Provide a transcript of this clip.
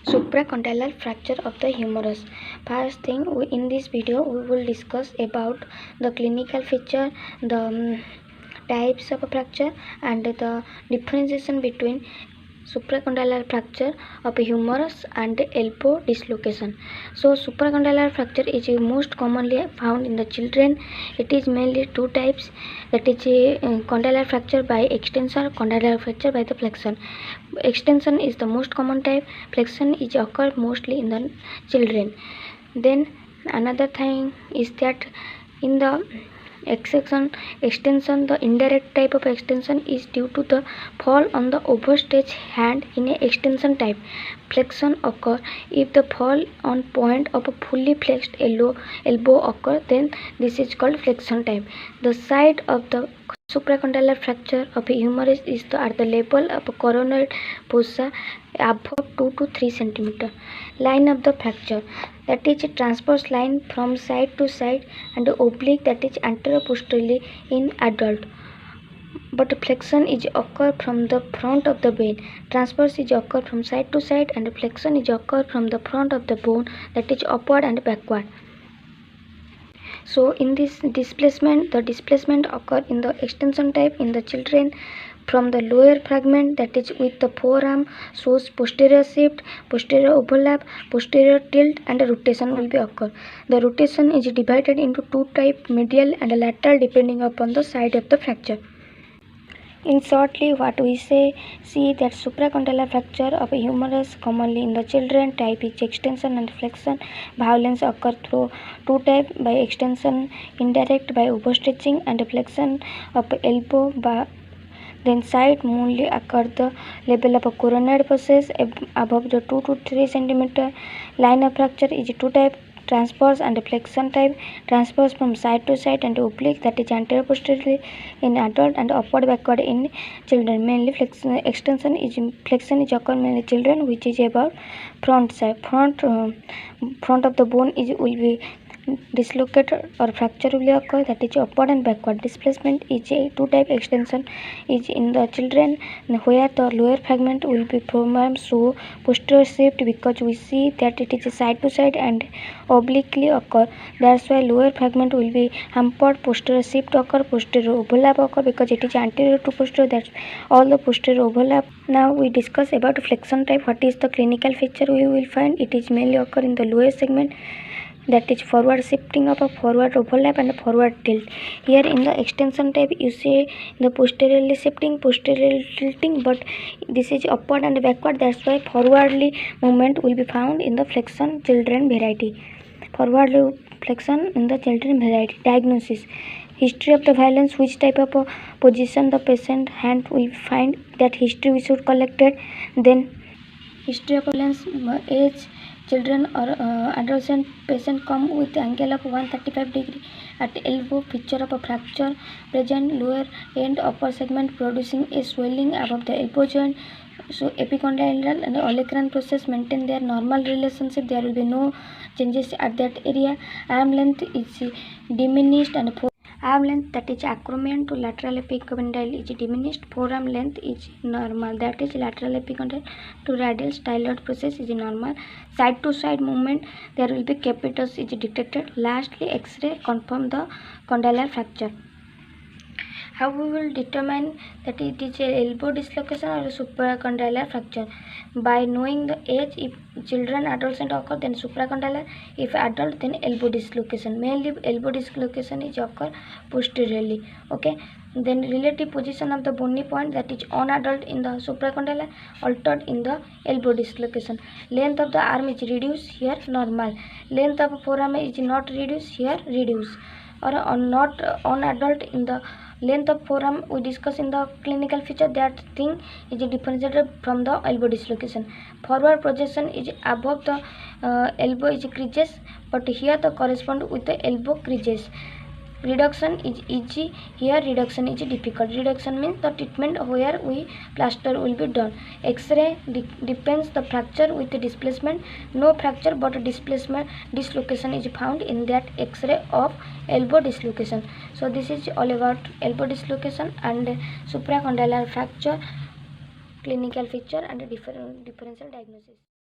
Supracondylar fracture of the humerus. First thing, in this video we will discuss about the clinical feature, the types of fracture, and the differentiation between supracondylar fracture of humerus and elbow dislocation. So supracondylar fracture is most commonly found in the children. It is mainly two types, that is condylar fracture by extension, condylar fracture by the flexion. Extension is the most common type, flexion is occur mostly in the children. Then another thing is that in the extension, the indirect type of extension is due to the fall on the overstretched hand. In a extension type, flexion occur if the fall on point of a fully flexed elbow occur, then this is called flexion type. The site of the supracondylar fracture of a humerus is at the level of a coronary fossa above 2 to 3 cm. Line of the fracture, that is a transverse line from side to side, and oblique, that is anteroposteriorly in adult. But flexion is occur from the front of the vein. Transverse is occur from side to side, and flexion is occur from the front of the bone, that is upward and backward. So in this displacement, the displacement occur in the extension type in the children from the lower fragment, that is with the forearm shows posterior shift, posterior overlap, posterior tilt, and a rotation will be occur. The rotation is divided into two types, medial and lateral, depending upon the side of the fracture. In shortly, what we see that supracondylar fracture of a humerus commonly in the children type is extension and flexion. Violence occur through two types, by extension indirect by overstretching, and flexion of elbow by then side mainly occur the level of a coronary fossa above the 2 to 3 cm. Line of fracture is two types, transverse and flexion type. Transverse from side to side, and oblique, that is anteroposteriorly in adult and upward backward in children. Mainly flexion is occur mainly children, which is about front side. Front of the bone will be dislocated or fracture will occur, that is upward and backward. Displacement is a two type. Extension is in the children where the lower fragment will be formed so posterior shift, because we see that it is a side to side and obliquely occur. That's why lower fragment will be hampered, posterior shift occur, posterior overlap occur, because it is anterior to posterior, that's all the posterior overlap. Now we discuss about flexion type. What is the clinical feature we will find? It is mainly occur in the lower segment, that is forward shifting of a forward overlap and forward tilt. Here in the extension type you see the posteriorly shifting, posteriorly tilting, but this is upward and backward, that's why forwardly movement will be found in the flexion children variety. Forward flexion in the children variety. Diagnosis, history of the violence, which type of position the patient hand will find, that history we should collect it. Then history of violence, age, children or adolescent patient come with angle of 135 degree at elbow, feature of a fracture present lower end upper segment producing a swelling above the elbow joint. So epicondylar and olecranon process maintain their normal relationship, there will be no changes at that area. Arm length is diminished, and arm length, that is acromion to lateral epicondyle, is diminished. Forearm length is normal, that is lateral epicondyle to radial styloid process is normal. Side to side movement, there will be capitus is detected. Lastly, X-ray confirm the condylar fracture. How we will determine that it is a elbow dislocation or a supracondylar fracture? By knowing the age. If children, adolescent occur, then supracondylar. If adult, then elbow dislocation. Mainly elbow dislocation is occur posteriorly. Okay. Then relative position of the bony point, that is on adult in the supracondylar, altered in the elbow dislocation. Length of the arm is reduced, here normal. Length of forearm is not reduced, here reduced. Or not on adult in the length of forearm we discuss in the clinical feature, that thing is differentiated from the elbow dislocation. Forward projection is above the elbow is creases, but here the correspond with the elbow creases. Reduction is easy, here reduction is difficult. Reduction means the treatment where we plaster will be done. X-ray depends the fracture with the displacement. No fracture but dislocation is found in that X-ray of elbow dislocation. So this is all about elbow dislocation and supracondylar fracture, clinical feature and differential diagnosis.